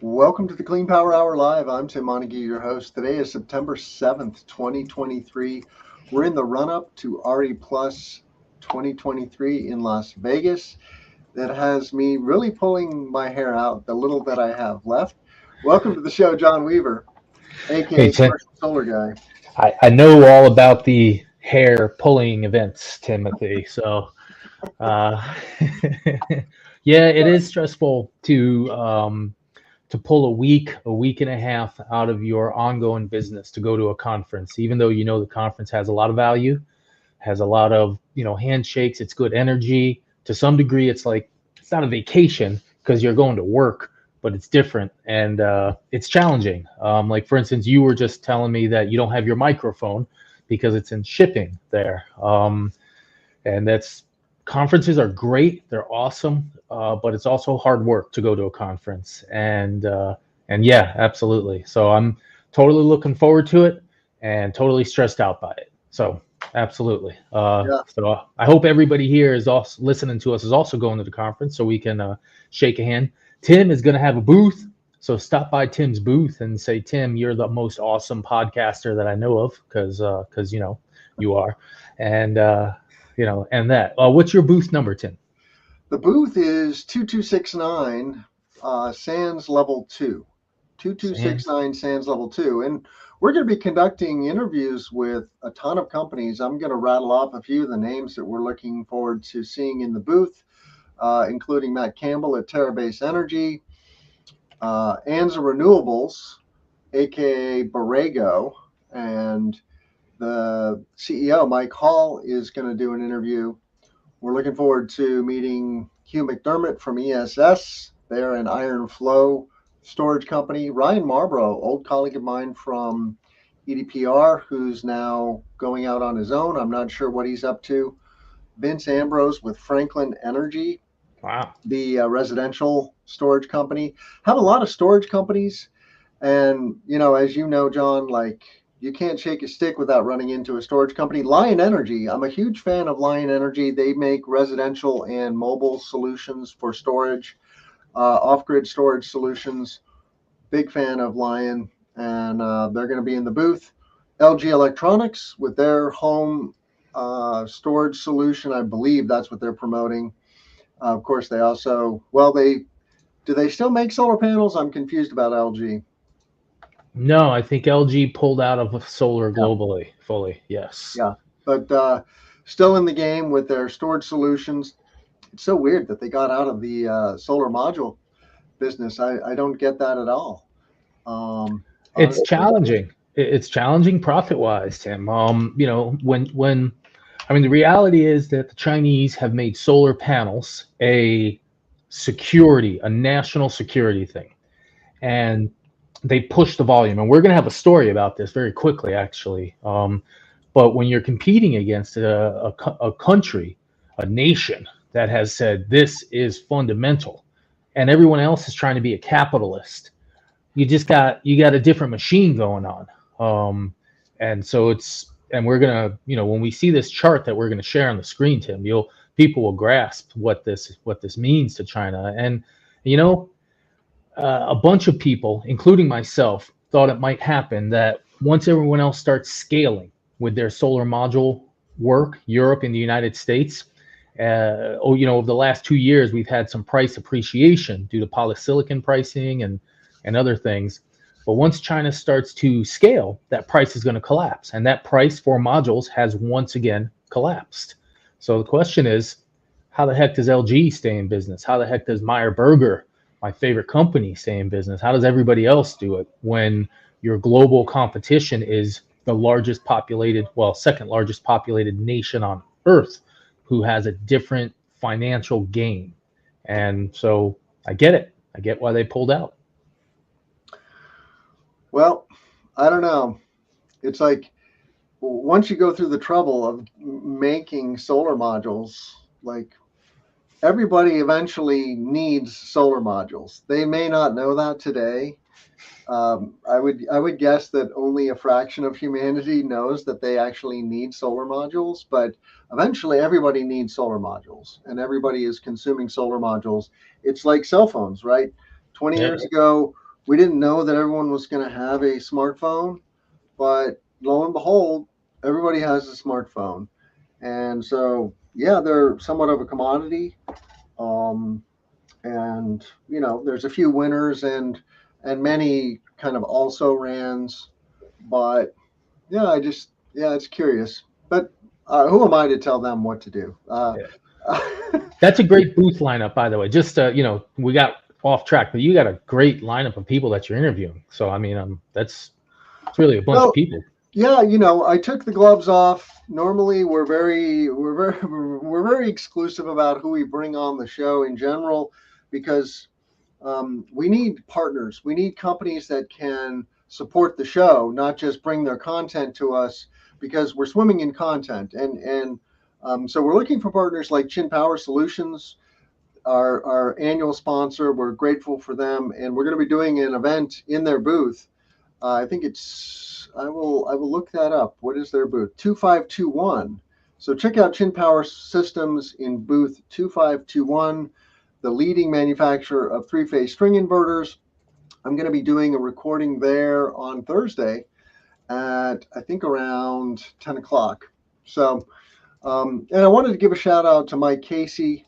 Welcome to the Clean Power Hour Live. I'm Tim Montague, your host. Today is September 7th, 2023. We're in the run-up to RE Plus 2023 in Las Vegas. That has me really pulling my hair out, the little that I have left. Welcome to the show, John Weaver, Hey, aka Tim, Commercial Solar Guy. I know all about the hair pulling events, Timothy. So, uh, yeah, it is stressful to pull a week and a half out of your ongoing business to go to a conference, even though you know the conference has a lot of value, has a lot of handshakes. It's good energy. To some degree, it's not a vacation because you're going to work, but it's different and it's challenging. Like for instance, you were just telling me that you don't have your microphone because it's in shipping there, and that's conferences are great. They're awesome, but it's also hard work to go to a conference. And yeah, absolutely. So I'm totally looking forward to it and totally stressed out by it. So absolutely. Yeah, So I hope everybody here is also listening to us is also going to the conference so we can shake a hand. Tim is going to have a booth. So stop by Tim's booth and say, Tim, you're the most awesome podcaster that I know of because you are. And and that. What's your booth number, Tim? the booth is 2269 Sands Level 2. Sands. 2269 Sands Level 2. And we're going to be conducting interviews with a ton of companies. I'm going to rattle off a few of the names that we're looking forward to seeing in the booth, including Matt Campbell at Terrabase Energy, Anza Renewables, aka Borrego, and the CEO, Mike Hall, is going to do an interview. We're looking forward to meeting Hugh McDermott from ESS. They're an iron flow storage company. Ryan Marborough, old colleague of mine from EDPR, who's now going out on his own. I'm not sure what he's up to. Vince Ambrose with Franklin Energy, Wow. the residential storage company. Have a lot of storage companies. And, as you know, John, like you can't shake a stick without running into a storage company. Lion Energy, I'm a huge fan of Lion Energy. They make residential and mobile solutions for storage, off grid storage solutions. Big fan of Lion. And they're going to be in the booth. LG Electronics with their home storage solution. I believe that's what they're promoting. Of course, they also, well, they do they still make solar panels? I'm confused about LG. No, I think LG pulled out of solar Yeah, globally fully. Yes. yeah, but still in the game with their storage solutions. It's so weird that they got out of the solar module business. I don't get that at all. It's Honestly, challenging. It's challenging profit wise, Tim. When I mean the reality is that the Chinese have made solar panels a national security thing. And they push the volume. And we're going to have a story about this very quickly, actually. But when you're competing against a country, a nation that has said this is fundamental, and everyone else is trying to be a capitalist, you got a different machine going on. And so and we're gonna when we see this chart that we're gonna share on the screen, Tim, people will grasp what this means to China. And you know a bunch of people, including myself, thought it might happen that once everyone else starts scaling with their solar module work, Europe and the United States, over the last 2 years, we've had some price appreciation due to polysilicon pricing and other things. But once China starts to scale, that price is going to collapse. And that price for modules has once again collapsed. So the question is, how the heck does LG stay in business? How the heck does Meyer Burger, my favorite company, stay in business? How does everybody else do it when your global competition is the largest populated, well, second largest populated nation on earth who has a different financial gain? And so I get it. I get why they pulled out. well, I don't know. It's like once you go through the trouble of making solar modules, like everybody eventually needs solar modules. They may not know that today. I would guess that only a fraction of humanity knows that they actually need solar modules, but eventually everybody needs solar modules, and everybody is consuming solar modules. It's like cell phones, right? 20 Yeah. years ago, we didn't know that everyone was going to have a smartphone, but lo and behold, everybody has a smartphone. And so, yeah, they're somewhat of a commodity. Um, and there's a few winners and many kind of also rans, but yeah, it's curious. But who am I to tell them what to do? Yeah. That's a great booth lineup, by the way. Just we got off track, but you got a great lineup of people that you're interviewing. So I mean, it's really a bunch of well, people. yeah, I took the gloves off. Normally, we're very exclusive about who we bring on the show in general, because we need partners. We need companies that can support the show, not just bring their content to us, because we're swimming in content. And so we're looking for partners like Chin Power Solutions, our annual sponsor. We're grateful for them, and we're going to be doing an event in their booth. I think it's I will look that up. What is their booth? 2521. So check out Chin Power Systems in booth 2521, the leading manufacturer of three-phase string inverters. I'm going to be doing a recording there on Thursday at, I think, around 10 o'clock. So, and I wanted to give a shout out to Mike Casey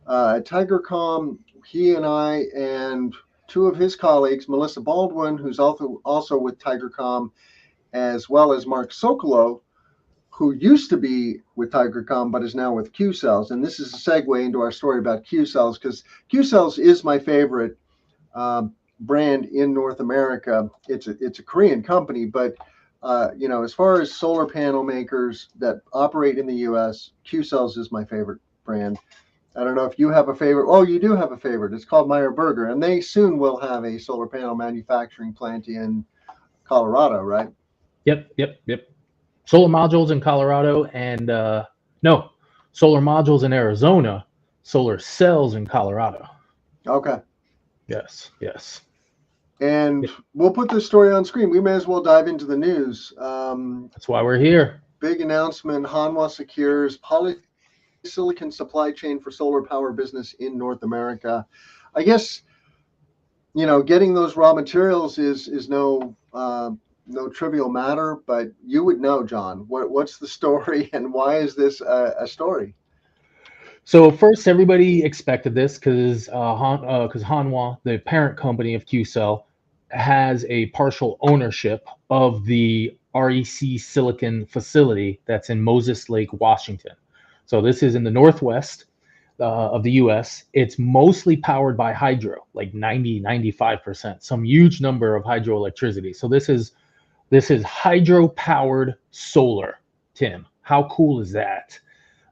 at TigerCom. He and I and two of his colleagues, Melissa Baldwin, who's also with TigerCom, as well as Mark Sokolow, who used to be with TigerCom but is now with Q Cells. And this is a segue into our story about Q Cells, because Q Cells is my favorite brand in North America. It's a Korean company, but as far as solar panel makers that operate in the U.S., Q Cells is my favorite brand. I don't know if you have a favorite. Oh, you do have a favorite. It's called Meyer Burger, and they soon will have a solar panel manufacturing plant in Colorado, right? Yep. Solar modules in Colorado, and no, solar modules in Arizona, solar cells in Colorado. Okay. Yes. And we'll put this story on screen. We may as well dive into the news. That's why we're here. Big announcement: Hanwha secures polysilicon supply chain for solar power business in North America. I guess getting those raw materials is no trivial matter, but you would know, John. What's the story, and why is this a story? So first, everybody expected this because Hanwha, the parent company of QCell, has a partial ownership of the REC Silicon facility that's in Moses Lake, Washington. So this is in the northwest of the U.S. It's mostly powered by hydro, like 95%, some huge number of hydroelectricity. So this is hydro-powered solar, Tim. How cool is that?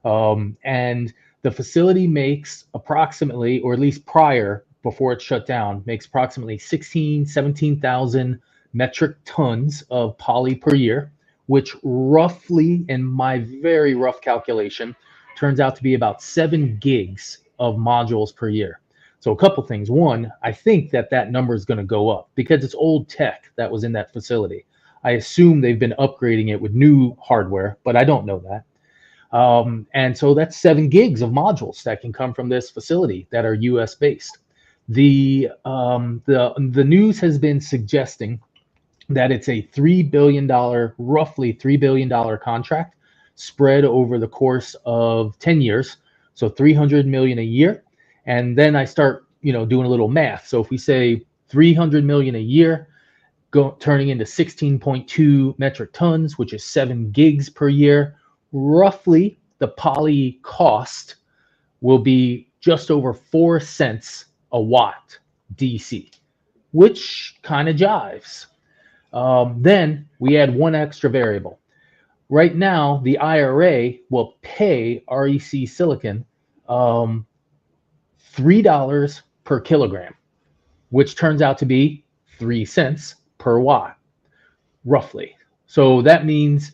And the facility makes approximately, or at least prior, before it shut down, makes approximately 17,000 metric tons of poly per year, which roughly, in my very rough calculation, turns out to be about 7 gigs of modules per year. So a couple things. One, I think that number is going to go up because it's old tech that was in that facility. I assume they've been upgrading it with new hardware, but I don't know that. And so that's 7 gigs of modules that can come from this facility that are U.S. based. The news has been suggesting that it's a roughly $3 billion contract spread over the course of 10 years. So 300 million a year. And then I start, doing a little math. So if we say 300 million a year, turning into 16.2 metric tons, which is 7 gigs per year, roughly the poly cost will be just over 4 cents a watt DC, which kind of jives. Then we add one extra variable. Right now, the IRA will pay REC Silicon $3 per kilogram, which turns out to be 3 cents per watt, roughly. So that means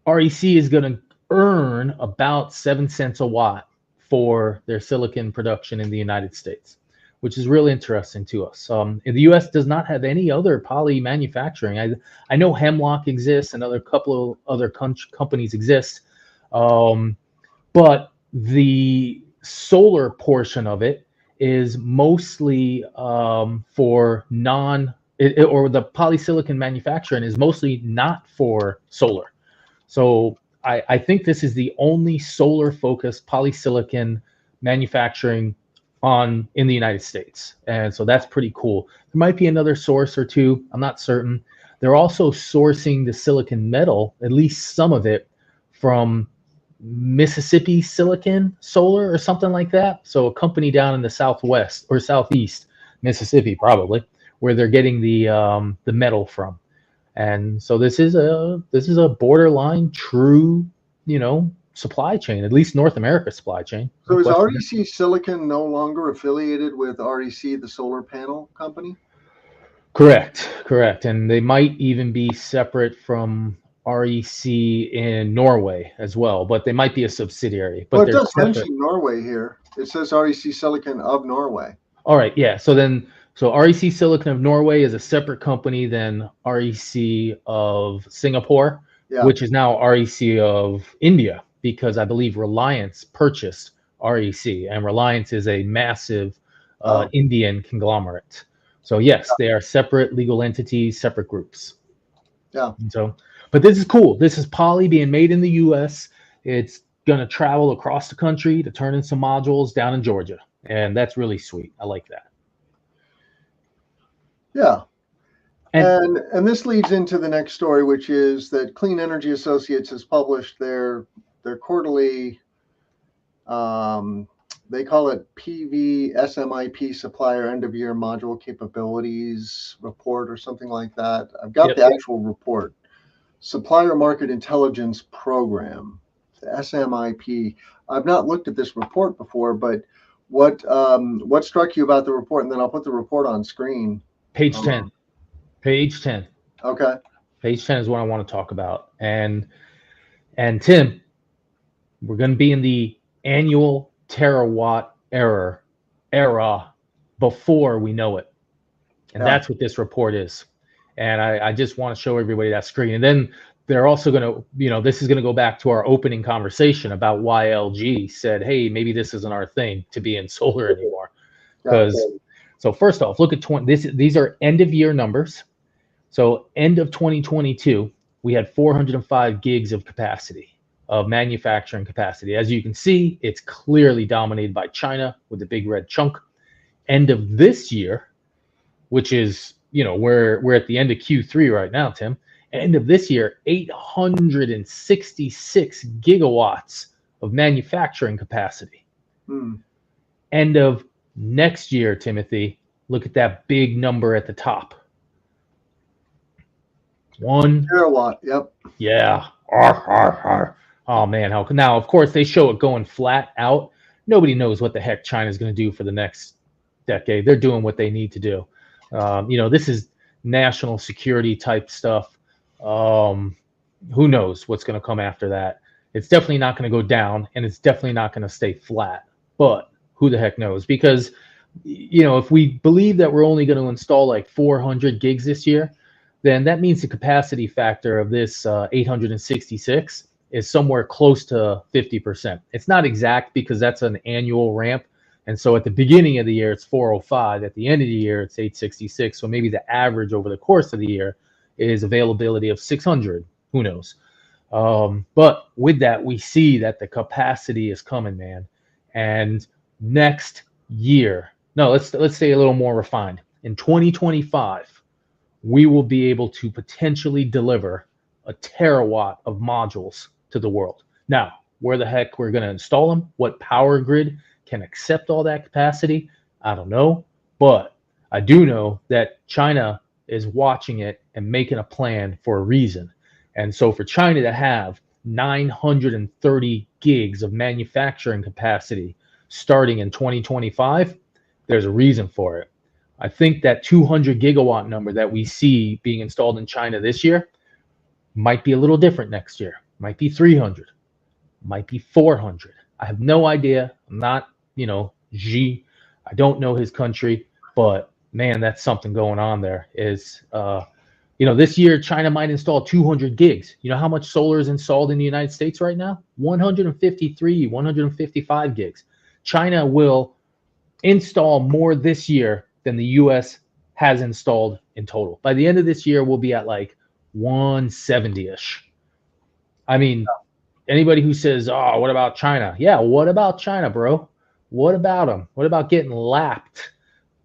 REC is going to earn about 7 cents a watt for their silicon production in the United States, which is really interesting to us. The U.S. does not have any other poly manufacturing. I know Hemlock exists and a couple of other companies exist, but the solar portion of it is mostly for or the polysilicon manufacturing is mostly not for solar. So I think this is the only solar focused polysilicon manufacturing in the United States. And so that's pretty cool. There might be another source or two. I'm not certain. They're also sourcing the silicon metal, at least some of it, from Mississippi Silicon Solar or something like that. So a company down in the southwest or southeast Mississippi, probably, where they're getting the metal from. And so this is a borderline true, supply chain, at least North America supply chain. So is REC Silicon no longer affiliated with REC, the solar panel company? Correct. And they might even be separate from REC in Norway as well, but they might be a subsidiary. But well, it they're does separate. mention Norway here. It says REC Silicon of Norway. All right, yeah. So REC Silicon of Norway is a separate company than REC of Singapore, which is now REC of India, because I believe Reliance purchased REC, and Reliance is a massive Indian conglomerate. So yes, they are separate legal entities, separate groups. Yeah. And so, but this is cool. This is poly being made in the U.S. It's going to travel across the country to turn in some modules down in Georgia. And that's really sweet. I like that. Yeah. And this leads into the next story, which is that Clean Energy Associates has published their quarterly, they call it PV SMIP supplier end of year module capabilities report or something like that. I've got the actual report. Supplier Market Intelligence Program, the SMIP. I've not looked at this report before, but what struck you about the report? And then I'll put the report on screen. Page 10. Page 10. Okay. Page 10 is what I want to talk about. And Tim, we're going to be in the annual terawatt era before we know it. And that's what this report is. And I just want to show everybody that screen. And then they're also going to, this is going to go back to our opening conversation about why LG said, hey, maybe this isn't our thing to be in solar anymore. Because, so first off, look at these are end of year numbers. So end of 2022, we had 405 gigs of capacity, of manufacturing capacity. As you can see, it's clearly dominated by China with the big red chunk. End of this year, which is, we're at the end of Q3 right now, Tim. End of this year, 866 gigawatts of manufacturing capacity. End of next year, Timothy, look at that big number at the top. 1 terawatt. Yep. Yeah. Oh man, now of course they show it going flat out. Nobody knows what the heck China's going to do for the next decade. They're doing what they need to do. This is national security type stuff. Who knows what's going to come after that? It's definitely not going to go down, and it's definitely not going to stay flat. But who the heck knows? Because if we believe that we're only going to install like 400 gigs this year, then that means the capacity factor of this 866 is somewhere close to 50%. It's not exact because that's an annual ramp. And so at the beginning of the year, it's 405. At the end of the year, it's 866. So maybe the average over the course of the year is availability of 600. Who knows? But with that, we see that the capacity is coming, man. And next year, no, let's say a little more refined. In 2025, we will be able to potentially deliver a terawatt of modules to the world. Now, where the heck we're going to install them, what power grid can accept all that capacity, I don't know. But I do know that China is watching it and making a plan for a reason. And so for China to have 930 gigs of manufacturing capacity starting in 2025, there's a reason for it. I think that 200 gigawatt number that we see being installed in China this year might be a little different next year. Might be 300, might be 400. I have no idea. I'm not, Xi. I don't know his country, but man, that's something going on there. This year China might install 200 gigs. You know how much solar is installed in the United States right now? 153, 155 gigs. China will install more this year than the U.S. has installed in total. By the end of this year, we'll be at like 170-ish. I mean, anybody who says, "Oh, what about China?" Yeah, what about China, bro? What about them? What about getting lapped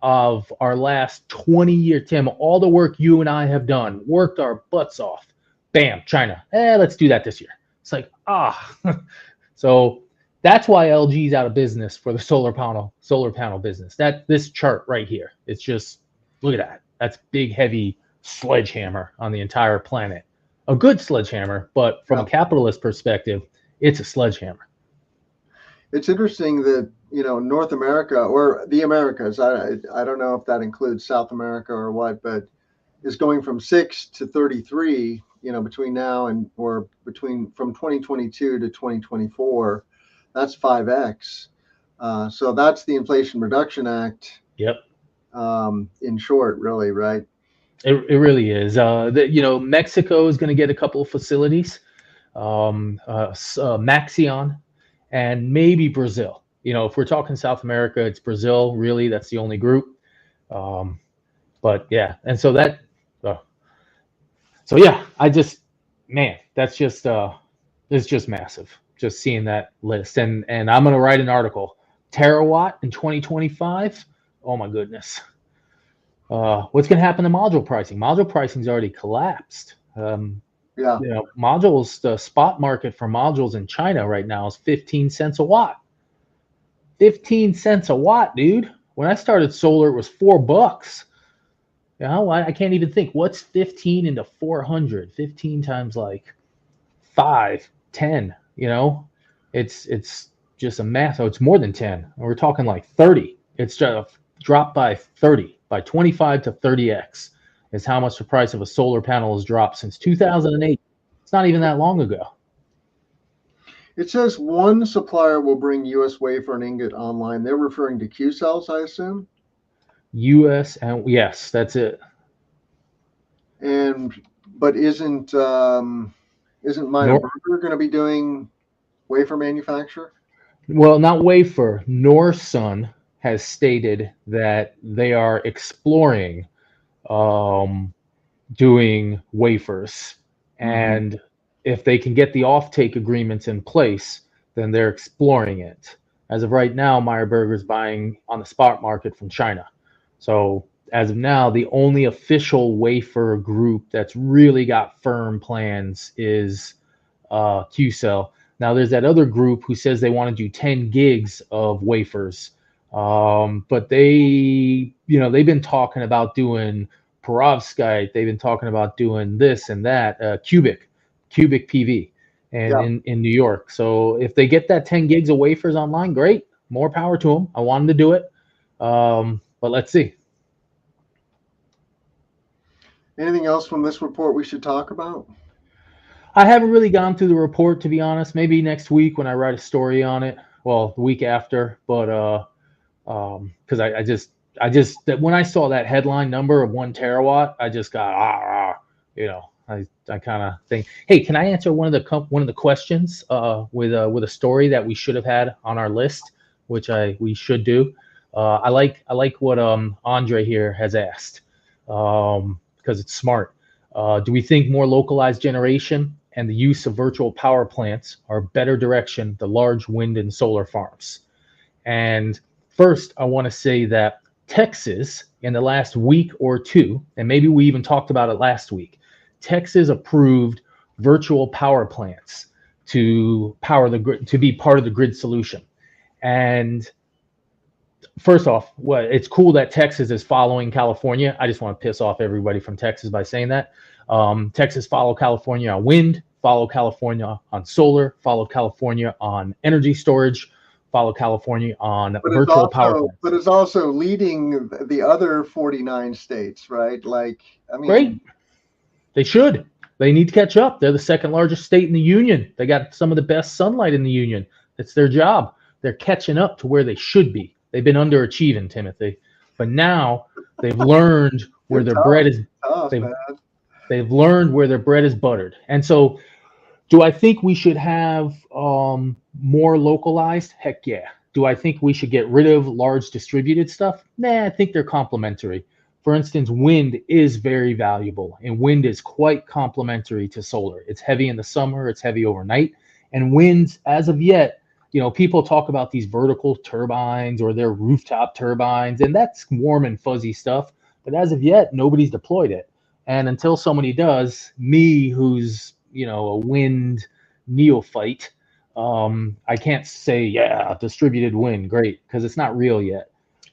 of our last 20-year, Tim? All the work you and I have done, worked our butts off. Bam, China. Let's do that this year. It's like, So that's why LG's out of business for the solar panel business. That this chart right here, it's just, look at that. That's big, heavy sledgehammer on the entire planet. A good sledgehammer, but from a capitalist perspective, it's a sledgehammer. It's interesting that, North America, or the Americas, I don't know if that includes South America or what, but is going from 6 to 33, between now and, or between from 2022 to 2024. That's 5x. So that's the Inflation Reduction Act. Yep. In short, really, right? It really is. Mexico is going to get a couple of facilities, Maxion, and maybe Brazil. If we're talking South America, it's Brazil. Really, that's the only group. But yeah, and so that. So yeah, that's just it's just massive. Just seeing that list, and I'm going to write an article. Terawatt in 2025. Oh my goodness. What's going to happen to module pricing? Module pricing's already collapsed. Modules, the spot market for modules in China right now is 15 cents a watt. 15 cents a watt, dude. When I started solar, it was $4. I can't even think. What's 15 into 400? 15 times like 5, 10. It's just a math. So it's more than 10. We're talking like 30. It's just dropped by 30. By 25 to 30x is how much the price of a solar panel has dropped since 2008. It's not even that long ago. It says one supplier will bring U.S. wafer and ingot online. They're referring to Q-cells, I assume? U.S. and yes, that's it. But isn't Meyer Burger going to be doing wafer manufacture? Well, not wafer. Norsun has stated that they are exploring doing wafers, and if they can get the offtake agreements in place, then they're exploring it. As of right now, Meyer Burger is buying on the spot market from China. So as of now, the only official wafer group that's really got firm plans is Q-Cell. Now there's that other group who says they want to do 10 gigs of wafers. But they've been talking about doing perovskite. They've been talking about doing this and that, cubic PV, and in New York. So if they get that 10 gigs of wafers online, great, more power to them. I want them to do it. But let's see. Anything else from this report we should talk about? I haven't really gone through the report, to be honest. Maybe next week when I write a story on it. Well, the week after, but because I just that when I saw that headline number of 1 terawatt, I just got I kind of think, hey, can I answer one of the questions with a story that we should have had on our list, which we should do. I like what Andre here has asked because it's smart. Do we think more localized generation and the use of virtual power plants are better direction than large wind and solar farms? And first, I want to say that Texas, in the last week or two, and maybe we even talked about it last week, Texas approved virtual power plants to power the grid, to be part of the grid solution. And first off, it's cool that Texas is following California. I just want to piss off everybody from Texas by saying that. Texas follow California on wind, follow California on solar, follow California on energy storage, follow California on virtual power plants. But it's also leading the other 49 states, right? Great. They should. They need to catch up. They're the second largest state in the union. They got some of the best sunlight in the union. It's their job. They're catching up to where they should be. They've been underachieving, Timothy. But now they've learned where their bread is. They've learned where their bread is buttered. And so, do I think we should have more localized? Heck yeah. Do I think we should get rid of large distributed stuff? Nah, I think they're complementary. For instance, wind is very valuable, and wind is quite complementary to solar. It's heavy in the summer, it's heavy overnight, and winds, as of yet, people talk about these vertical turbines or their rooftop turbines, and that's warm and fuzzy stuff. But as of yet, nobody's deployed it. And until somebody does, me, who's a wind neophyte, I can't say, yeah, distributed wind, great, because it's not real yet.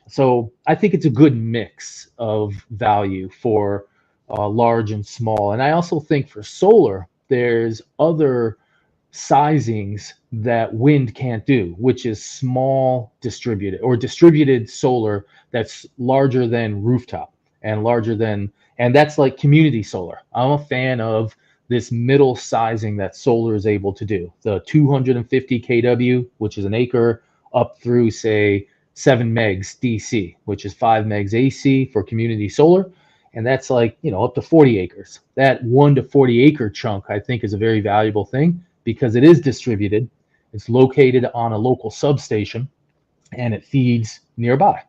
So I think it's a good mix of value for large and small. And I also think for solar, there's other sizings that wind can't do, which is small distributed or distributed solar that's larger than rooftop and and that's like community solar. I'm a fan of this middle sizing that solar is able to do. The 250 kW, which is an acre, up through say 7 megs DC, which is 5 megs AC for community solar. And that's like, up to 40 acres. That 1 to 40 acre chunk, I think, is a very valuable thing because it is distributed. It's located on a local substation and it feeds nearby.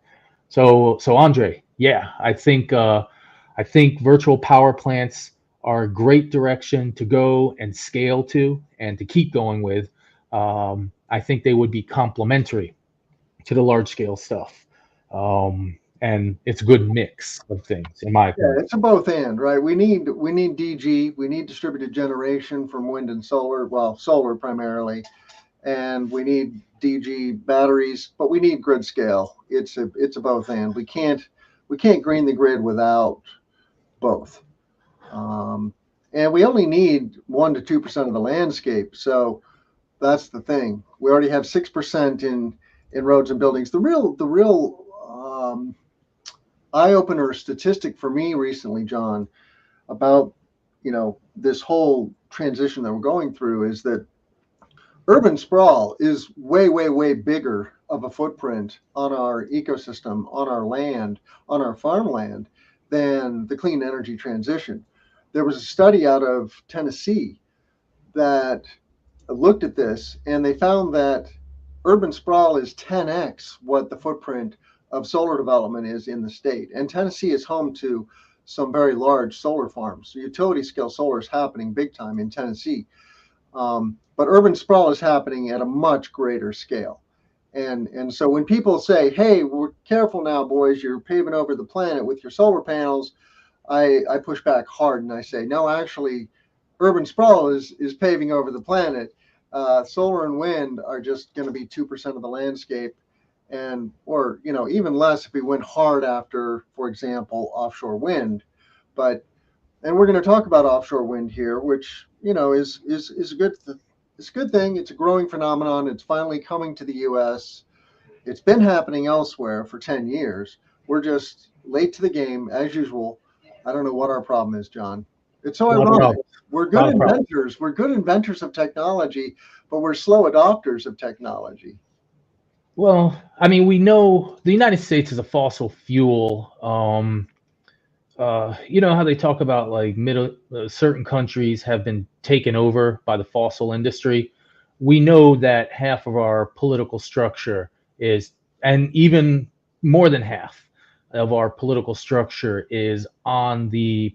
So Andre, yeah, I think virtual power plants are a great direction to go and scale to and to keep going with. I think they would be complementary to the large scale stuff. And it's a good mix of things, in my opinion. Yeah, it's a both and, right? We need DG, we need distributed generation from wind and solar, well, solar primarily, and we need DG batteries, but we need grid scale. It's a both and. We can't green the grid without both. And we only need 1 to 2% of the landscape. So that's the thing. We already have 6% in roads and buildings. The real eye-opener statistic for me recently, John, about this whole transition that we're going through is that urban sprawl is way bigger of a footprint on our ecosystem, on our land, on our farmland than the clean energy transition. There was a study out of Tennessee that looked at this, and they found that urban sprawl is 10x what the footprint of solar development is in the state. And Tennessee is home to some very large solar farms. So utility scale solar is happening big time in Tennessee. But urban sprawl is happening at a much greater scale. And so when people say, hey, we're careful now, boys, you're paving over the planet with your solar panels, I push back hard and I say, no, actually, urban sprawl is paving over the planet. Solar and wind are just going to be 2% of the landscape, or even less if we went hard after, for example, offshore wind. And we're going to talk about offshore wind here, which is a good thing. It's a growing phenomenon. It's finally coming to the U.S. It's been happening elsewhere for 10 years. We're just late to the game as usual. I don't know what our problem is, John. It's so ironic. We're good inventors. We're good inventors of technology, but we're slow adopters of technology. Well, I mean, we know the United States is a fossil fuel. You know how they talk about like certain countries have been taken over by the fossil industry. We know that half of our political structure is, and even more than half of our political structure is on the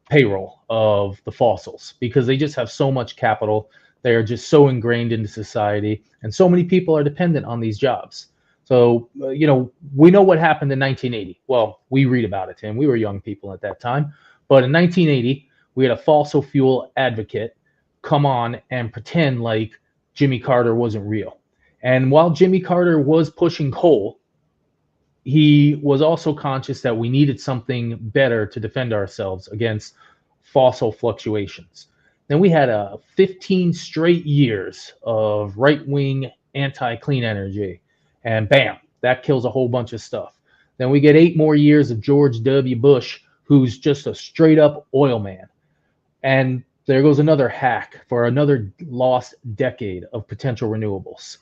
payroll of the fossils because they just have so much capital. They are just so ingrained into society, and so many people are dependent on these jobs. So, we know what happened in 1980. Well, we read about it, and we were young people at that time. But in 1980, we had a fossil fuel advocate come on and pretend like Jimmy Carter wasn't real. And while Jimmy Carter was pushing coal, he was also conscious that we needed something better to defend ourselves against fossil fluctuations. Then we had 15 straight years of right-wing anti-clean energy. And bam, that kills a whole bunch of stuff. Then we get 8 more years of George W. Bush, who's just a straight up oil man. And there goes another hack for another lost decade of potential renewables.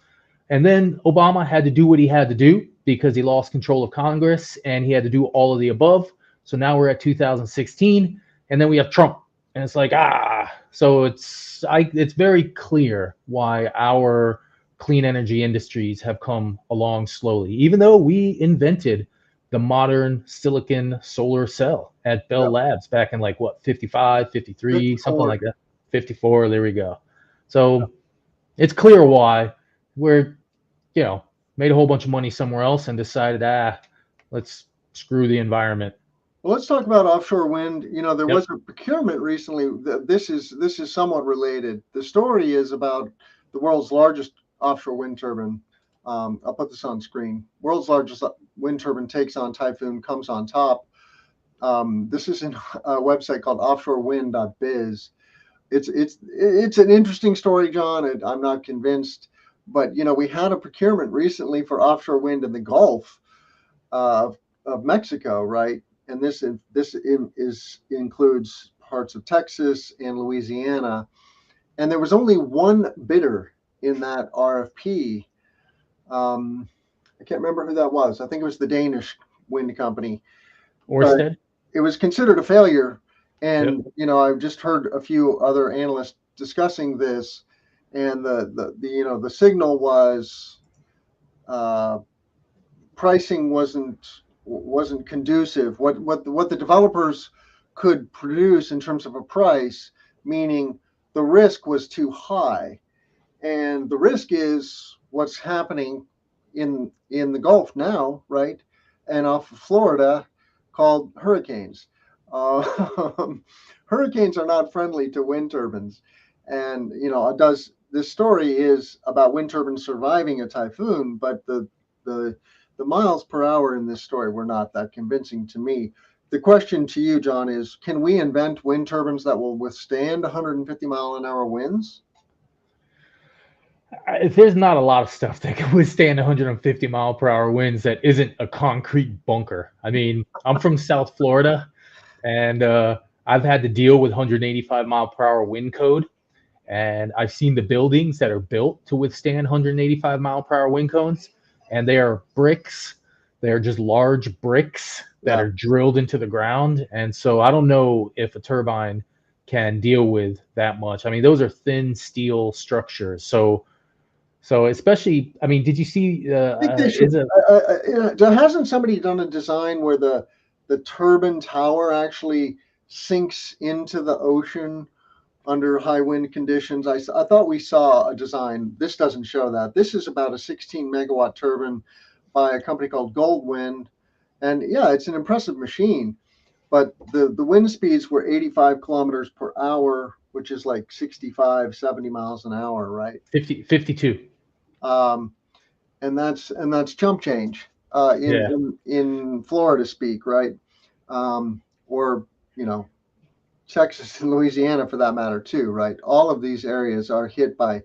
And then Obama had to do what he had to do because he lost control of Congress and he had to do all of the above. So now we're at 2016 and then we have Trump. And it's like, so it's very clear why our clean energy industries have come along slowly, even though we invented the modern silicon solar cell at Bell Yep. Labs back in like what, 55, 53, something 54. like that. 54, there we go. So it's clear why we're, made a whole bunch of money somewhere else and decided, let's screw the environment. Well, let's talk about offshore wind. There Yep. was a procurement recently. This is somewhat related. The story is about the world's largest offshore wind turbine. I'll put this on screen. World's largest wind turbine takes on typhoon, comes on top. This is in a website called offshorewind.biz. It's an interesting story, John. I'm not convinced, but we had a procurement recently for offshore wind in the Gulf of Mexico, right? And this includes parts of Texas and Louisiana, and there was only one bidder in that RFP. I can't remember who that was. I think it was the Danish wind company, but Orsted. it was considered a failure. Yep. And I've just heard a few other analysts discussing this, and the signal was pricing wasn't conducive. What the developers could produce in terms of a price, meaning the risk was too high, and the risk is what's happening in the Gulf now, right, and off of Florida, called hurricanes. Hurricanes are not friendly to wind turbines, and it does. This story is about wind turbines surviving a typhoon, but the miles per hour in this story were not that convincing to me. The question to you, John, is can we invent wind turbines that will withstand 150-mile-an-hour winds? There's not a lot of stuff that can withstand 150 mile per hour winds that isn't a concrete bunker. I mean, I'm from South Florida, and I've had to deal with 185 mile per hour wind code. And I've seen the buildings that are built to withstand 185 mile per hour wind cones, and they are bricks. They are just large bricks that Yeah. are drilled into the ground. And so I don't know if a turbine can deal with that much. I mean, those are thin steel structures. So especially, I mean, did you see? I think they should. Is it Hasn't somebody done a design where the turbine tower actually sinks into the ocean under high wind conditions? I thought we saw a design. This doesn't show that. This is about a 16 megawatt turbine by a company called Goldwind, and yeah, it's an impressive machine. But the wind speeds were 85 kilometers per hour, which is like 65, 70 miles an hour, right? 52? Um, and that's chump change Yeah. in Florida speak, right? Or Texas and Louisiana for that matter too, right? All of these areas are hit by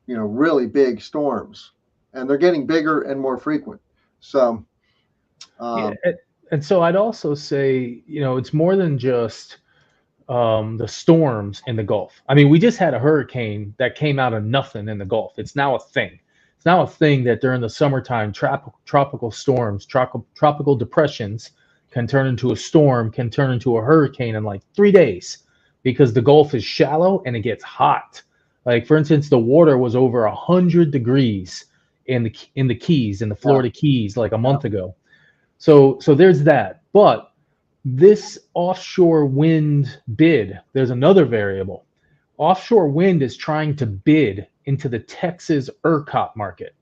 really big storms, and they're getting bigger and more frequent. So Yeah. um, And so I'd also say, it's more than just the storms in the Gulf. I mean, we just had a hurricane that came out of nothing in the Gulf. It's now a thing. It's now a thing that during the summertime, tropical storms, tropical depressions can turn into a storm, can turn into a hurricane in like 3 days because the Gulf is shallow and it gets hot. Like for instance, the water was over 100 degrees in the Keys, in the yeah, Florida Keys, like a yeah, month ago. So there's that. But this offshore wind bid, there's another variable. Offshore wind is trying to bid into the Texas ERCOT market.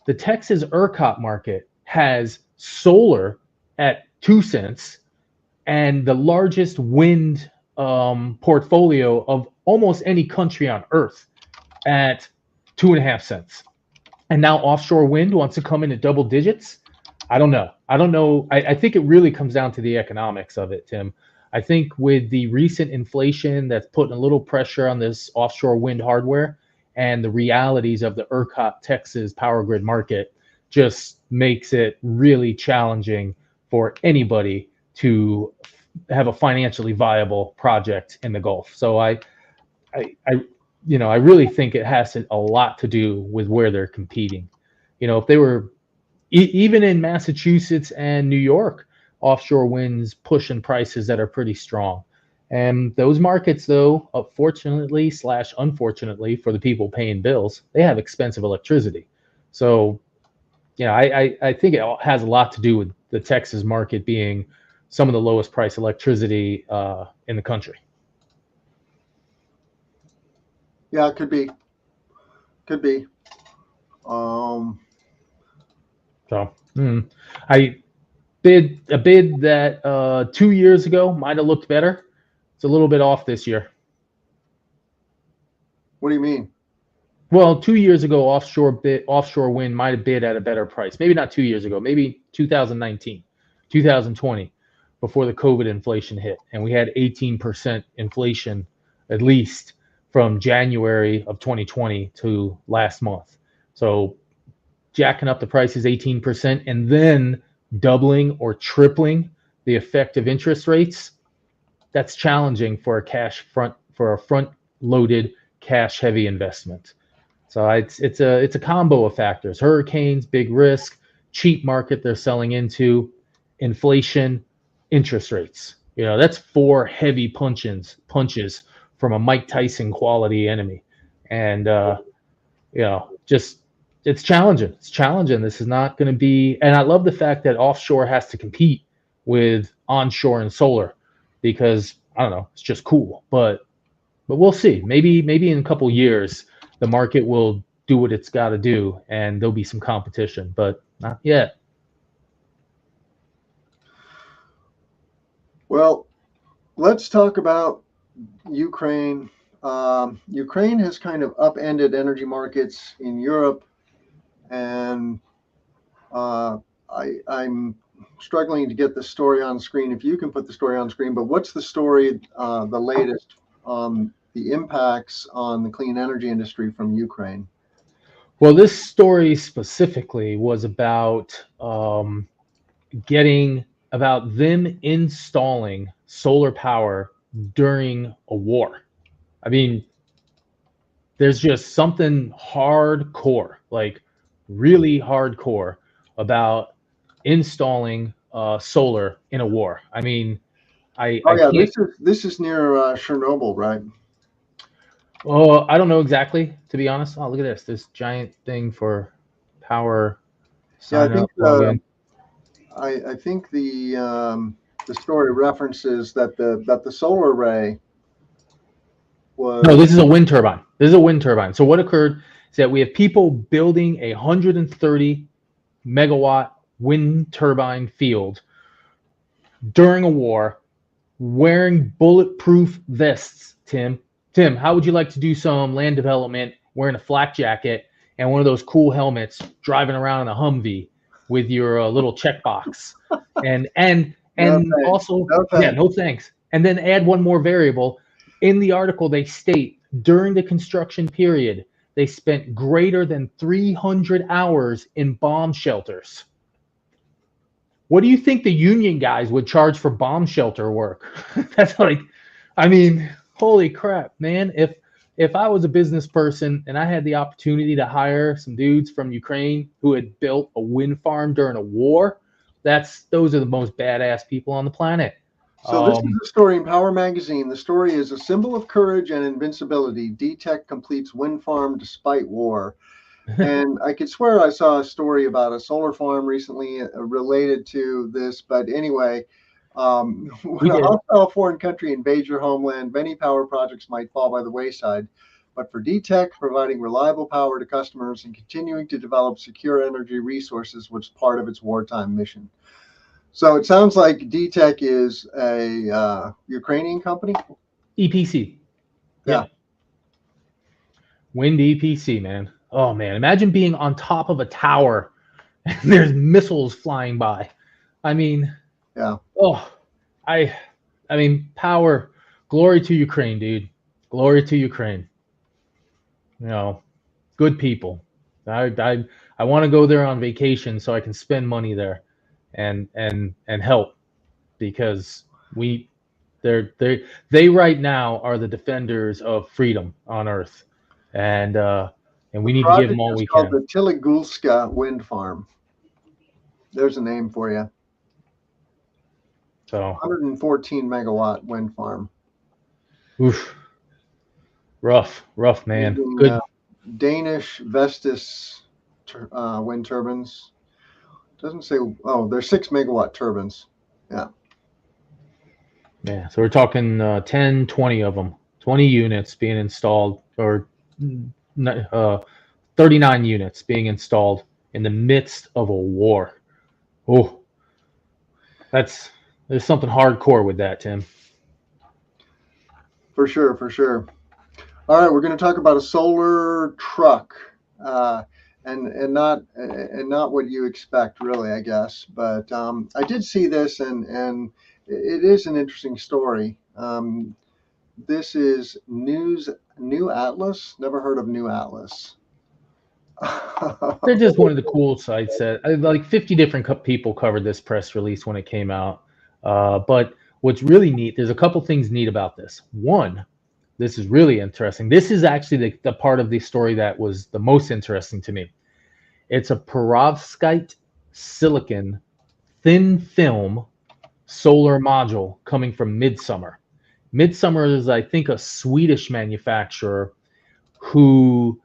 The Texas ERCOT market has solar at 2 cents and the largest wind portfolio of almost any country on earth at 2.5 cents. And now offshore wind wants to come in at double digits. I don't know. I think it really comes down to the economics of it, Tim. I think with the recent inflation that's putting a little pressure on this offshore wind hardware and the realities of the ERCOT Texas power grid market just makes it really challenging for anybody to have a financially viable project in the Gulf. So I really think it has a lot to do with where they're competing. If they were even in Massachusetts and New York, offshore winds pushing prices that are pretty strong. And those markets, though, fortunately / unfortunately for the people paying bills, they have expensive electricity. So Yeah, I think it has a lot to do with the Texas market being some of the lowest price electricity in the country. Yeah, it could be. Could be. Um, So I bid a bid that 2 years ago might have looked better. It's a little bit off this year. what do you mean? Well, 2 years ago, offshore wind might have bid at a better price. Maybe not 2 years ago. Maybe 2019, 2020, before the COVID inflation hit, and we had 18% inflation at least from January of 2020 to last month. So jacking up the prices 18% and then doubling or tripling the effective interest rates, that's challenging for a front loaded cash heavy investment. So it's a combo of factors: hurricanes, big risk, cheap market they're selling into, inflation, interest rates. That's four heavy punches from a Mike Tyson quality enemy, and just it's challenging. It's challenging. This is not going to be, and I love the fact that offshore has to compete with onshore and solar because I don't know, it's just cool. But we'll see. Maybe in a couple years the market will do what it's got to do and there'll be some competition, but not yet. Well, let's talk about Ukraine. Ukraine has kind of upended energy markets in Europe, and I'm struggling to get the story on screen. If you can put the story on screen, but what's the story, the latest on the impacts on the clean energy industry from Ukraine? Well, this story specifically was getting about them installing solar power during a war. I mean, there's just something hardcore, like really hardcore, about installing solar in a war. I mean, Oh I yeah, can't. this is near Chernobyl, right? Oh, I don't know exactly, to be honest. Oh, look at this giant thing for power. Yeah, I Sign think up, log in. I think the story references that the solar array No, was. this is a wind turbine. This is a wind turbine. So what occurred is that we have people building a 130 megawatt wind turbine field during a war, wearing bulletproof vests. Tim, how would you like to do some land development wearing a flak jacket and one of those cool helmets, driving around in a Humvee with your little checkbox, No and thanks. also, No yeah, thanks. no thanks. And then add one more variable. In the article, they state during the construction period, they spent greater than 300 hours in bomb shelters. What do you think the union guys would charge for bomb shelter work? That's like, I mean, holy crap, man. If I was a business person and I had the opportunity to hire some dudes from Ukraine who had built a wind farm during a war, those are the most badass people on the planet. So this is a story in Power Magazine. The story is a symbol of courage and invincibility. D-Tech completes wind farm despite war. And I could swear I saw a story about a solar farm recently related to this. But anyway, when We a did. hostile foreign country invades your homeland, many power projects might fall by the wayside. But for D-Tech, providing reliable power to customers and continuing to develop secure energy resources was part of its wartime mission. So it sounds like D-Tech is a Ukrainian company. EPC. Yeah. Yep. Wind EPC, man. Oh man, imagine being on top of a tower and there's missiles flying by. I mean, Yeah. oh, I I mean, power, glory to Ukraine, dude. Glory to Ukraine. You know, good people. I want to go there on vacation so I can spend money there and help because we they right now are the defenders of freedom on earth. And The we need to give them project all is we called can. the Tiligulska Wind Farm. There's a name for you. So, 114 megawatt wind farm oof, rough man. using Good. Danish Vestas wind turbines. Doesn't say. Oh, they're 6 megawatt turbines. Yeah. Yeah, so we're talking 10, 20 of them, 20 units being installed, or uh, 39 units being installed in the midst of a war. Oh, that's there's something hardcore with that, Tim. For sure, for sure. All right, we're going to talk about a solar truck, uh, and not what you expect, really, I guess. But I did see this, and it is an interesting story. This is New Atlas. Never heard of New Atlas. They're just one of the cool sites that like 50 different people covered this press release when it came out. But what's really neat, there's a couple things neat about this. One, this is really interesting. This is actually the part of the story that was the most interesting to me. It's a perovskite silicon thin film solar module coming from Midsummer. Midsummer is, I think, a Swedish manufacturer who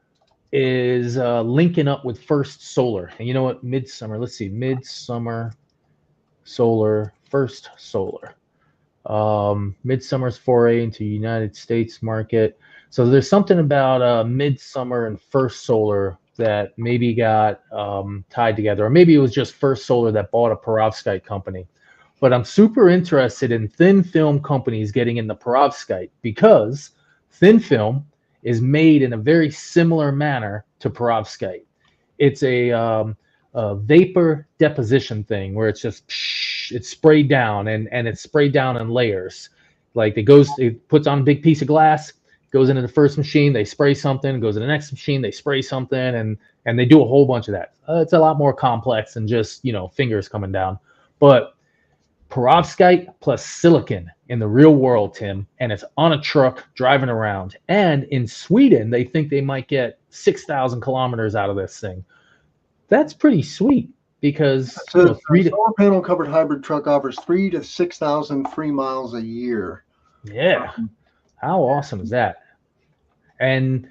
is linking up with First Solar. And you know what? Midsummer, let's see, Midsummer Solar, First Solar. Midsummer's foray into United States market. So there's something about Midsummer and First Solar that maybe got tied together, or maybe it was just First Solar that bought a perovskite company. But I'm super interested in thin film companies getting in the perovskite because thin film is made in a very similar manner to perovskite. It's a vapor deposition thing where it's just it's sprayed down, and it's sprayed down in layers. Like it puts on a big piece of glass, goes into the first machine, they spray something, goes to the next machine, they spray something, and they do a whole bunch of that. It's a lot more complex than just fingers coming down, but perovskite plus silicon in the real world, Tim, and it's on a truck driving around. And in Sweden, they think they might get 6,000 kilometers out of this thing. That's pretty sweet because So a solar panel covered hybrid truck offers 3,000 to 6,000 free miles a year. Yeah, how awesome is that? And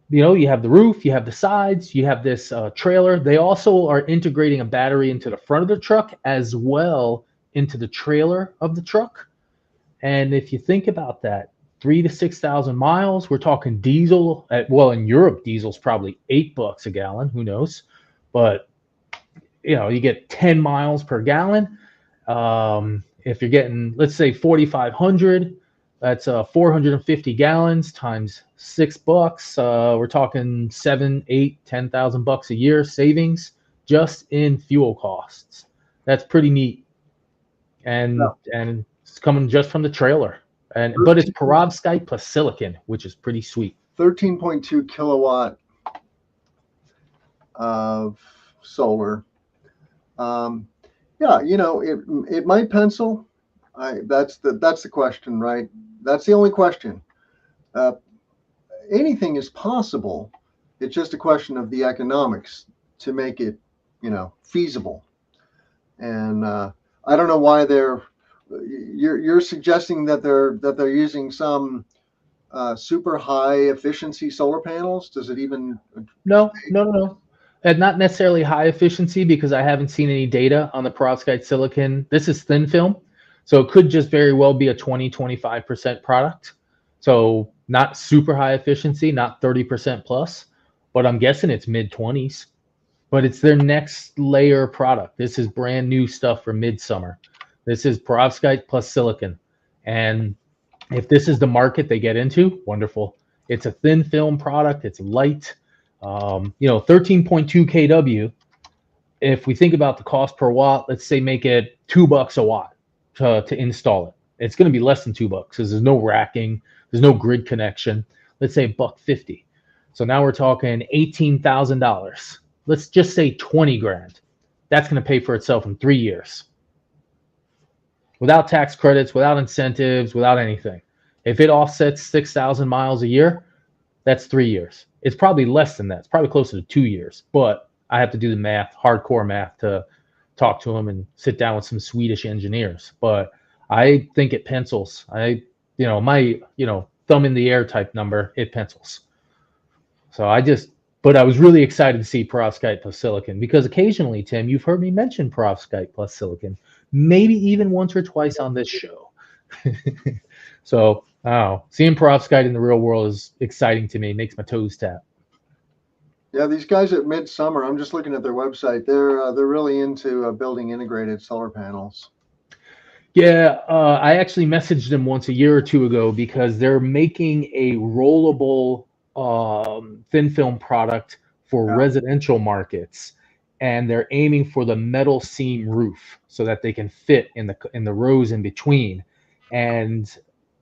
you have the roof, you have the sides, you have this trailer. They also are integrating a battery into the front of the truck as well into the trailer of the truck. And if you think about that, 3,000 to 6,000 miles, we're talking diesel. Well, in Europe, diesel's probably $8 a gallon. Who knows? But you get 10 miles per gallon. If you're getting, let's say, 4,500, that's 450 gallons times $6. We're talking 7, 8, 10,000 bucks a year savings just in fuel costs. That's pretty neat. And it's coming just from the trailer, but it's perovskite plus silicon, which is pretty sweet. 13.2 kilowatt of solar. Yeah, it might pencil. That's the question, right? That's the only question. Anything is possible. It's just a question of the economics to make it, feasible. And I don't know why you're suggesting that they're using some super high efficiency solar panels. Does it even? No. And not necessarily high efficiency, because I haven't seen any data on the perovskite silicon. This is thin film, so it could just very well be a 20-25% product. So not super high efficiency, not 30% plus, but I'm guessing it's mid-20s. But it's their next layer product. This is brand new stuff for Midsummer. This is perovskite plus silicon. And if this is the market they get into, wonderful. It's a thin film product. It's light. 13.2 kW. If we think about the cost per watt, let's say make it $2 a watt to install it. It's going to be less than $2 because there's no racking, there's no grid connection. Let's say $1.50. So now we're talking $18,000. Let's just say 20 grand. That's going to pay for itself in 3 years. Without tax credits, without incentives, without anything. If it offsets 6,000 miles a year, that's 3 years. It's probably less than that. It's probably closer to 2 years. But I have to do the math, hardcore math, to talk to them and sit down with some Swedish engineers. But I think it pencils. My thumb in the air type number, it pencils. So I just But I was really excited to see perovskite plus silicon because occasionally, Tim, you've heard me mention perovskite plus silicon, maybe even once or twice on this show. So, oh, seeing perovskite in the real world is exciting to me. Makes my toes tap. Yeah, these guys at Midsummer, I'm just looking at their website. They're really into building integrated solar panels. Yeah, I actually messaged them once a year or two ago because they're making a rollable thin film product for Yeah. residential markets, and they're aiming for the metal seam roof so that they can fit in the rows in between. And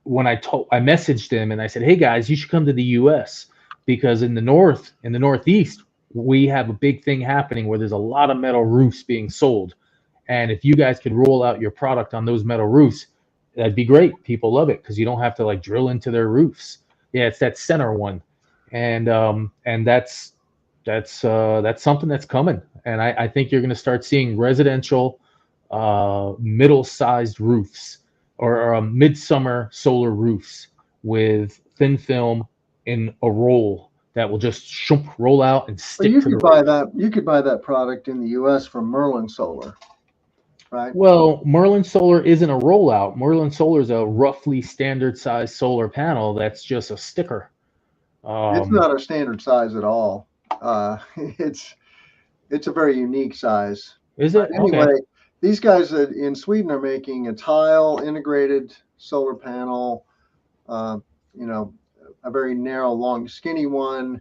when I messaged them and I said, "Hey guys, you should come to the U.S. because in the Northeast, we have a big thing happening where there's a lot of metal roofs being sold." And if you guys could roll out your product on those metal roofs, that'd be great. People love it because you don't have to like drill into their roofs. Yeah, it's that center one, and that's something that's coming. And I think you're going to start seeing residential, middle-sized roofs or midsummer solar roofs with thin film in a roll that will just roll out and Well, stick you to the could buy roof. that. You could buy that product in the U.S. from Merlin Solar, right? Well, Merlin Solar isn't a rollout. Merlin Solar is a roughly standard size solar panel that's just a sticker. It's Um, not a standard size at all. It's a very unique size. is But it? Okay. anyway, these guys in Sweden are making a tile integrated solar panel. Uh, you know, a very narrow, long, skinny one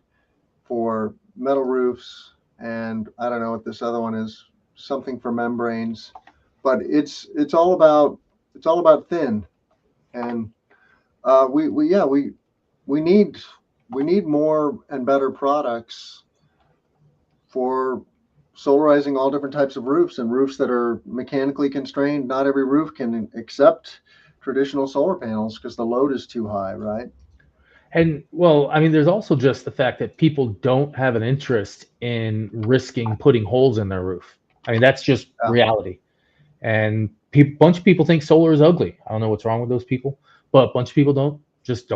for metal roofs, and I don't know what this other one is. Something for membranes, but it's all about thin, and we need more and better products for solarizing all different types of roofs and roofs that are mechanically constrained. Not every roof can accept traditional solar panels because the load is too high, right? And well, I mean, there's also just the fact that people don't have an interest in risking putting holes in their roof. I mean, that's just Yeah. reality. And a bunch of people think solar is ugly. I don't know what's wrong with those people, but a bunch of people don't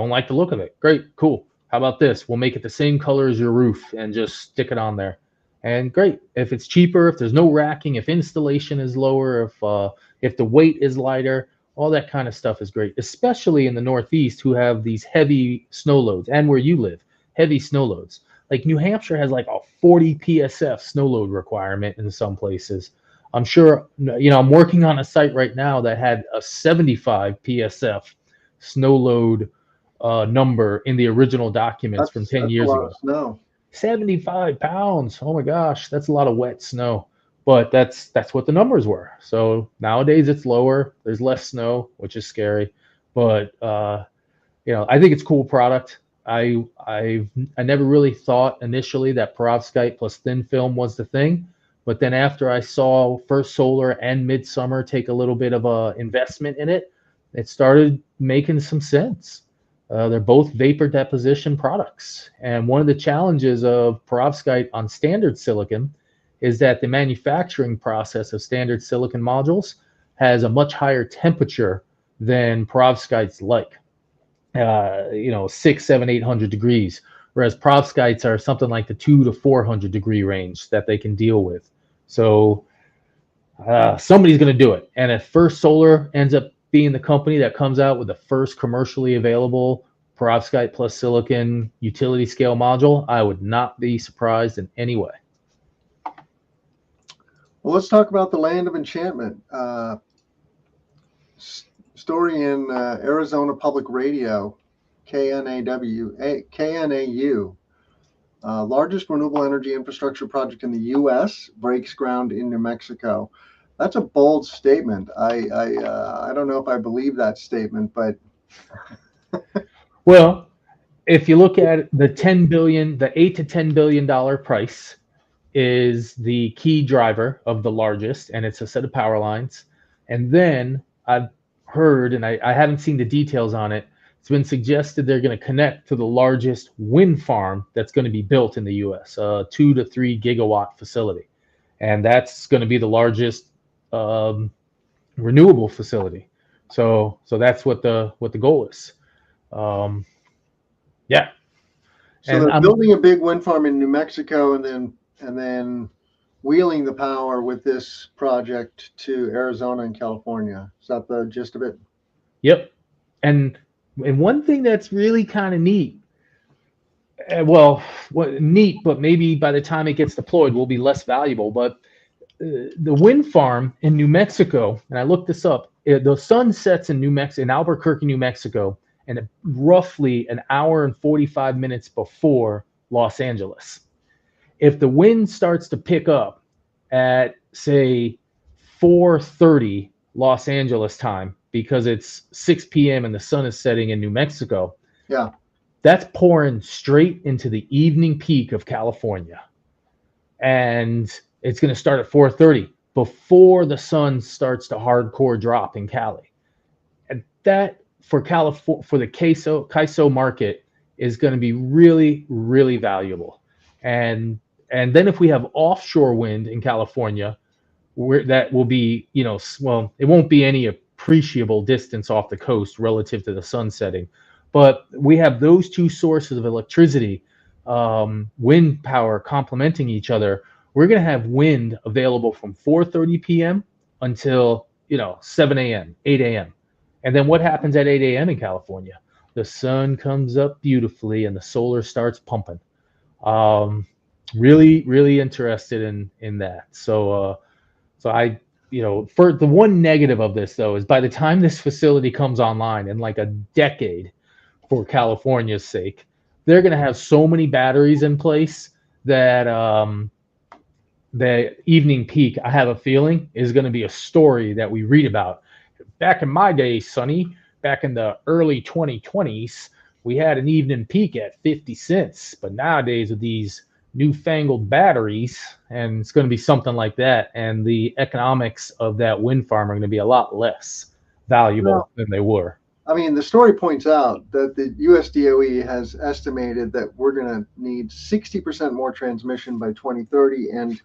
like the look of it. Great, cool. How about this? We'll make it the same color as your roof and just stick it on there. And great, if it's cheaper, if there's no racking, if installation is lower, if the weight is lighter, all that kind of stuff is great. Especially in the Northeast, who have these heavy snow loads, and where you live, heavy snow loads. Like New Hampshire has like a 40 psf snow load requirement in some places. I'm sure, I'm working on a site right now that had a 75 PSF snow load number in the original documents from 10 That's a years lot of ago. snow. 75 pounds. Oh my gosh, that's a lot of wet snow. But that's what the numbers were. So nowadays it's lower. There's less snow, which is scary. But I think it's a cool product. I never really thought initially that perovskite plus thin film was the thing, but then after I saw First Solar and Midsummer take a little bit of a investment in it, it started making some sense. They're both vapor deposition products, and one of the challenges of perovskite on standard silicon is that the manufacturing process of standard silicon modules has a much higher temperature than perovskites like. 6, 7, 800 degrees, whereas perovskites are something like the 2 to 400 degree range that they can deal with. So somebody's going to do it. And if First Solar ends up being the company that comes out with the first commercially available perovskite plus silicon utility scale module, I would not be surprised in any way. Well, let's talk about the land of enchantment. Story in Arizona Public Radio, KNAU. Largest renewable energy infrastructure project in the U.S. breaks ground in New Mexico. That's a bold statement. I don't know if I believe that statement, but Well, if you look at the 8 to $10 billion price is the key driver of the largest, and it's a set of power lines. And then I've heard, and I haven't seen the details on it, it's been suggested they're going to connect to the largest wind farm that's going to be built in the US, a 2 to 3 gigawatt facility. And that's going to be the largest renewable facility. So that's what the goal is. Yeah. So And they're I'm building a big wind farm in New Mexico, and then wheeling the power with this project to Arizona and California. Is that the gist of it? Yep. And and one thing that's really kind of neat, well, what neat, but maybe by the time it gets deployed will be less valuable. But the wind farm in New Mexico, and I looked this up, the sun sets in in Albuquerque, New Mexico, and roughly an hour and 45 minutes before Los Angeles. If the wind starts to pick up at say 4:30 Los Angeles time because it's 6 p.m. and the sun is setting in New Mexico, Yeah. that's pouring straight into the evening peak of California. And it's going to start at 4:30 before the sun starts to hardcore drop in Cali. And that for California, for the CAISO market is going to be really, really valuable. And and then if we have offshore wind in California, where that will be, well, it won't be any appreciable distance off the coast relative to the sun setting, but we have those two sources of electricity, wind power complementing each other. We're going to have wind available from 4:30 p.m. until 7 a.m., 8 a.m. And then what happens at 8 a.m. in California? The sun comes up beautifully and the solar starts pumping. Um, really, really interested in that. So I, for the one negative of this though is by the time this facility comes online in like a decade, for California's sake, they're going to have so many batteries in place that the evening peak, I have a feeling, is going to be a story that we read about. Back in my day, Sonny, back in the early 2020s, we had an evening peak at 50 cents. But nowadays, with these newfangled batteries, and it's going to be something like that, and the economics of that wind farm are going to be a lot less valuable Well, than they were. I mean, the story points out that the USDOE has estimated that we're going to need 60% more transmission by 2030 and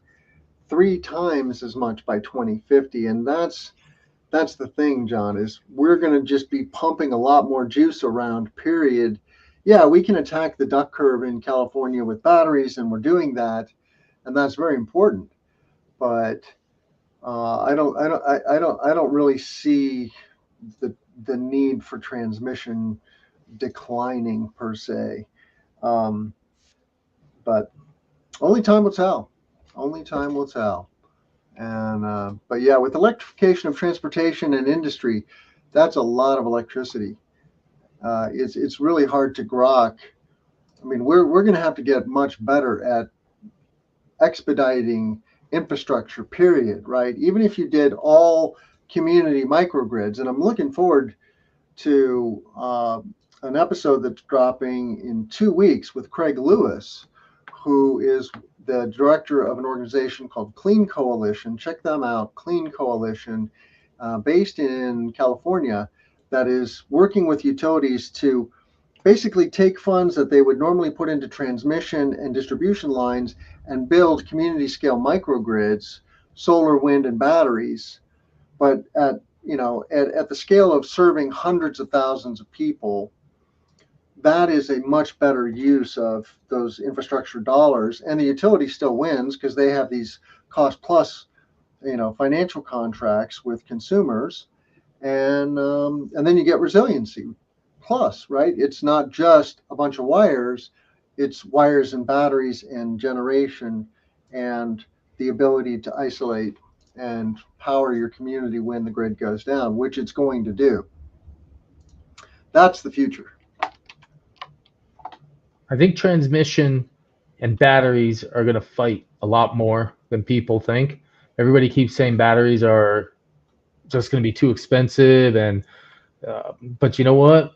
3 times as much by 2050. And that's the thing, John, is we're going to just be pumping a lot more juice around, period. Yeah, we can attack the duck curve in California with batteries, and we're doing that, and that's very important. But I don't really see the need for transmission declining per se. Um, but only time will tell. Only time will tell. And but yeah, with electrification of transportation and industry, that's a lot of electricity. It's really hard to grok. I mean, we're going to have to get much better at expediting infrastructure. Period. Right? Even if you did all community microgrids, and I'm looking forward to an episode that's dropping in 2 weeks with Craig Lewis, who is the director of an organization called Clean Coalition. Check them out, Clean Coalition, based in California, that is working with utilities to basically take funds that they would normally put into transmission and distribution lines and build community scale microgrids, solar, wind, and batteries, but at the scale of serving hundreds of thousands of people. That is a much better use of those infrastructure dollars, and the utility still wins because they have these cost plus financial contracts with consumers, and then you get resiliency plus, right? It's not just a bunch of wires, it's wires and batteries and generation, and the ability to isolate and power your community when the grid goes down, which it's going to do. That's the future. I think transmission and batteries are going to fight a lot more than people think. Everybody keeps saying batteries are just going to be too expensive, and but you know what?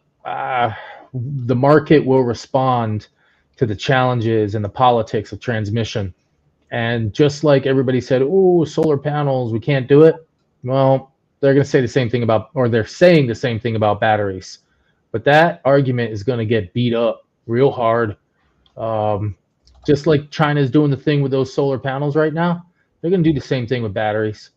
The market will respond to the challenges and the politics of transmission. And just like everybody said, "Oh, solar panels, we can't do it." Well, they're going to say the same thing about, or they're saying the same thing about batteries. But that argument is going to get beat up real hard. Um, just like China is doing the thing with those solar panels right now, they're going to do the same thing with batteries.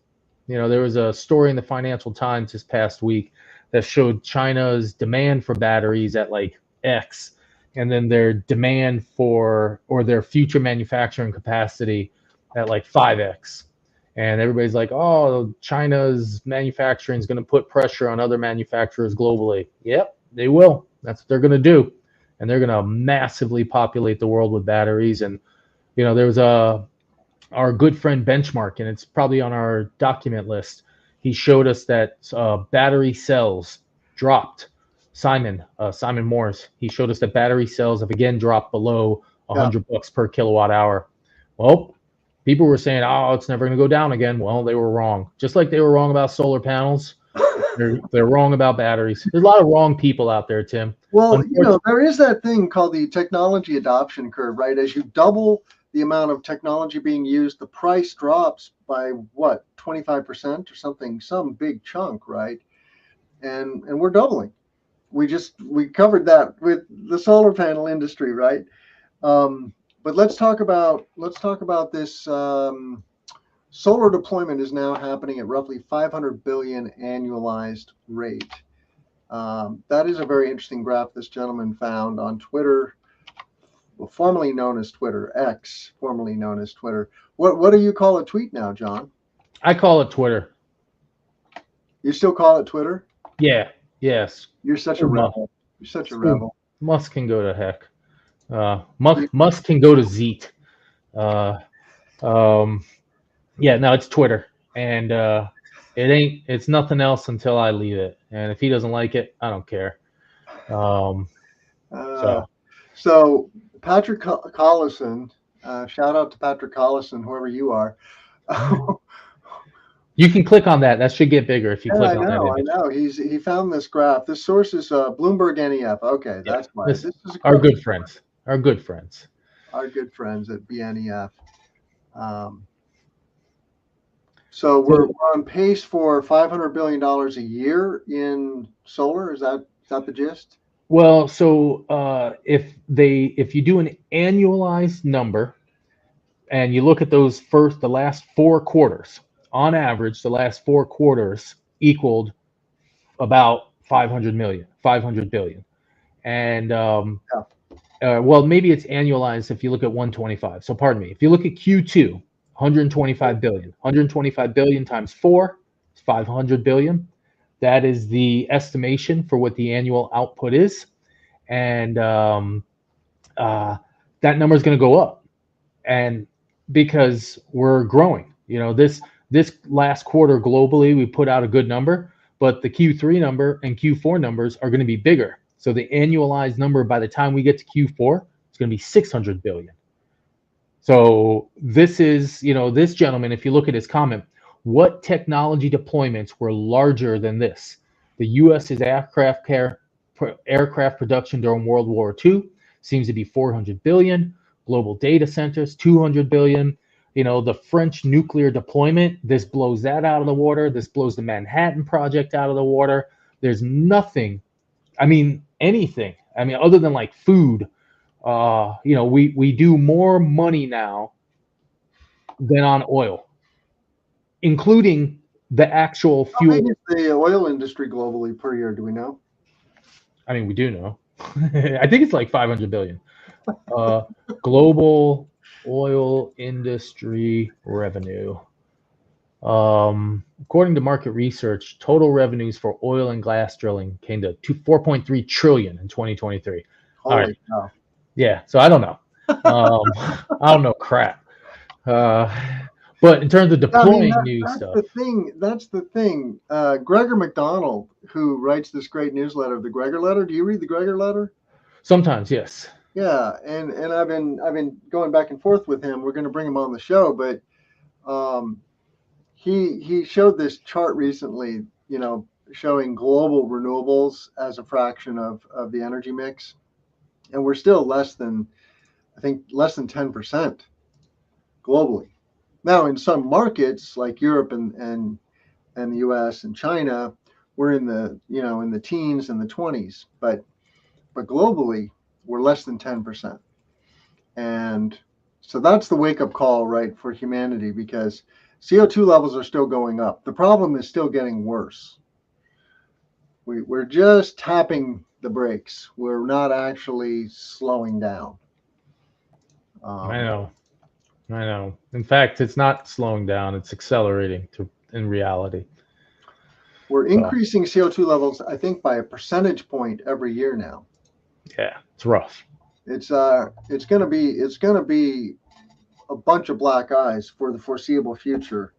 There was a story in the Financial Times this past week that showed China's demand for batteries at like X, and then their demand for or their future manufacturing capacity at like 5x. And everybody's like, oh, China's manufacturing is going to put pressure on other manufacturers globally. Yep, they will. That's what they're going to do. And they're going to massively populate the world with batteries. And, there was our good friend Benchmark, and it's probably on our document list. He showed us that battery cells dropped. Simon Morris, he showed us that battery cells have again dropped below $100 per kilowatt hour. Well, people were saying, oh, it's never going to go down again. Well, they were wrong. Just like they were wrong about solar panels, they're wrong about batteries. There's a lot of wrong people out there, Tim. Well, there is that thing called the technology adoption curve, right? As you double the amount of technology being used, the price drops by what, 25% or something, some big chunk, right? And we're doubling. We covered that with the solar panel industry, right? But let's talk about this. Solar deployment is now happening at roughly 500 billion annualized rate. That is a very interesting graph this gentleman found on Twitter, formerly known as Twitter, X, formerly known as Twitter. What do you call a tweet now, John? I call it Twitter. You still call it Twitter? Yeah. Yes. You're such a rebel. You're such a rebel. Musk can go to heck. Musk can go to Zeet. Yeah, no, it's Twitter, and it's nothing else until I leave it. And if he doesn't like it, I don't care. So Patrick Collison, shout out to Patrick Collison, whoever you are. You can click on that. That should get bigger if you click on that image. I know. He found this graph. This source is Bloomberg NEF. Okay, that's why. This is our good friends. Our good friends. Our good friends at BNEF. So we're on pace for $500 billion a year in solar. Is that the gist? Well, so if you do an annualized number and you look at the last 4 quarters, on average, the last 4 quarters equaled about 500 billion. And well, maybe it's annualized if you look at 125. So pardon me. If you look at Q2, 125 billion. 125 billion times 4 is 500 billion. That is the estimation for what the annual output is. And that number is going to go up. And because we're growing, this last quarter globally, we put out a good number, but the Q3 number and Q4 numbers are going to be bigger. So the annualized number by the time we get to Q4 is going to be 600 billion. So this is, this gentleman, if you look at his comment, what technology deployments were larger than this? The U.S.'s aircraft production during World War II seems to be 400 billion. Global data centers, 200 billion. The French nuclear deployment, this blows that out of the water. This blows the Manhattan Project out of the water. There's nothing, anything. Other than like food, we do more money now than on oil, including the actual fuel. How big is the oil industry globally per year? Do we know? We do know. I think it's like 500 billion. Global oil industry revenue. According to market research, total revenues for oil and gas drilling came to 4.3 trillion in 2023. Holy all right. cow. Yeah, so I don't know. I don't know crap. But in terms of deploying new stuff, that's the thing. Gregor McDonald, who writes this great newsletter, the Gregor Letter. Do you read the Gregor Letter? Sometimes, yes. Yeah, and I've been going back and forth with him. We're going to bring him on the show, but he showed this chart recently, showing global renewables as a fraction of the energy mix, and we're still less than 10% globally. Now, in some markets like Europe and the U.S. and China, we're in the teens and the 20s, but globally we're less than 10%. And so that's the wake-up call, right, for humanity, because CO2 levels are still going up. The problem is still getting worse. We're just tapping the brakes. We're not actually slowing down. I know. I know. In fact, it's not slowing down, it's accelerating in reality. We're So, increasing CO2 levels, I think, by a percentage point every year now. yeah, it's rough. It's gonna be a bunch of black eyes for the foreseeable future,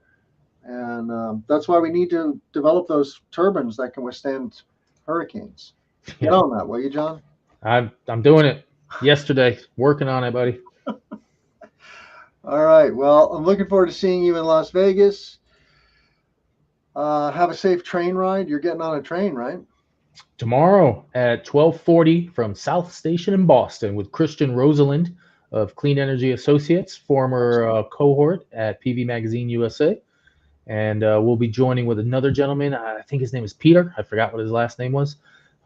and that's why we need to develop those turbines that can withstand hurricanes. Get Yeah. on that, will you, John? I'm doing it yesterday, working on it, buddy. All right. Well, I'm looking forward to seeing you in Las Vegas. Have a safe train ride. You're getting on a train, right? Tomorrow at 12:40 from South Station in Boston with Christian Rosalind of Clean Energy Associates, former cohort at PV Magazine USA. And we'll be joining with another gentleman. I think his name is Peter. I forgot what his last name was.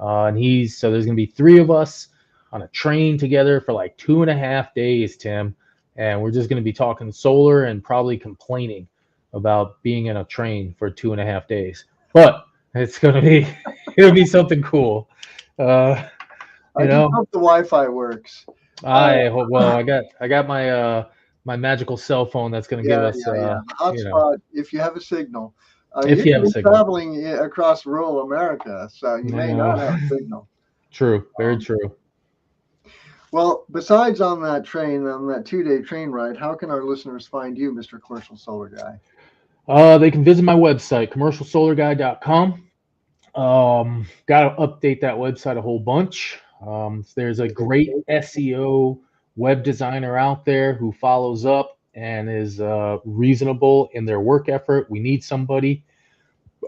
So there's going to be three of us on a train together for like 2.5 days, Tim. And we're just going to be talking solar and probably complaining about being in a train for 2.5 days. But it's going to be it'll be something cool. Uh, I you just know, hope the Wi-Fi works. I hope. Well, I got my magical cell phone that's going to give Yeah, us yeah, yeah. The you know, hotspot, if you have a signal. if You you have could a be signal. traveling across rural America, so you may not have a signal. True, very Um, true. well, besides on that 2-day train ride, how can our listeners find you, Mr. Commercial Solar Guy? They can visit my website, commercialsolarguy.com. Got to update that website a whole bunch. There's a great SEO web designer out there who follows up and is reasonable in their work effort. We need somebody.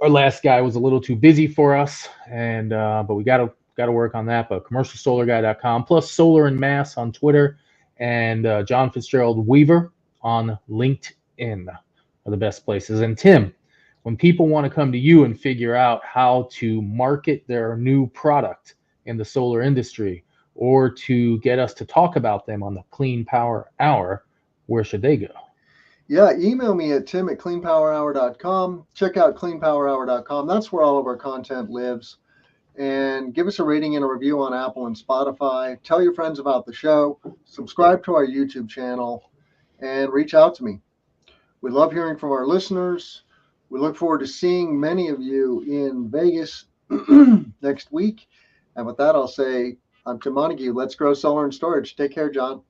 Our last guy was a little too busy for us, and but we got to work on that. But commercialsolarguy.com plus Solar and Mass on Twitter and John Fitzgerald Weaver on LinkedIn are the best places. And Tim, when people want to come to you and figure out how to market their new product in the solar industry or to get us to talk about them on the Clean Power Hour, where should they go? Yeah, email me at tim@cleanpowerhour.com. Check out cleanpowerhour.com. That's where all of our content lives. And give us a rating and a review on Apple and Spotify. Tell your friends about the show. Subscribe to our YouTube channel and reach out to me. We love hearing from our listeners. We look forward to seeing many of you in Vegas next week. And with that, I'll say, I'm Tim Montague. Let's grow solar and storage. Take care, John.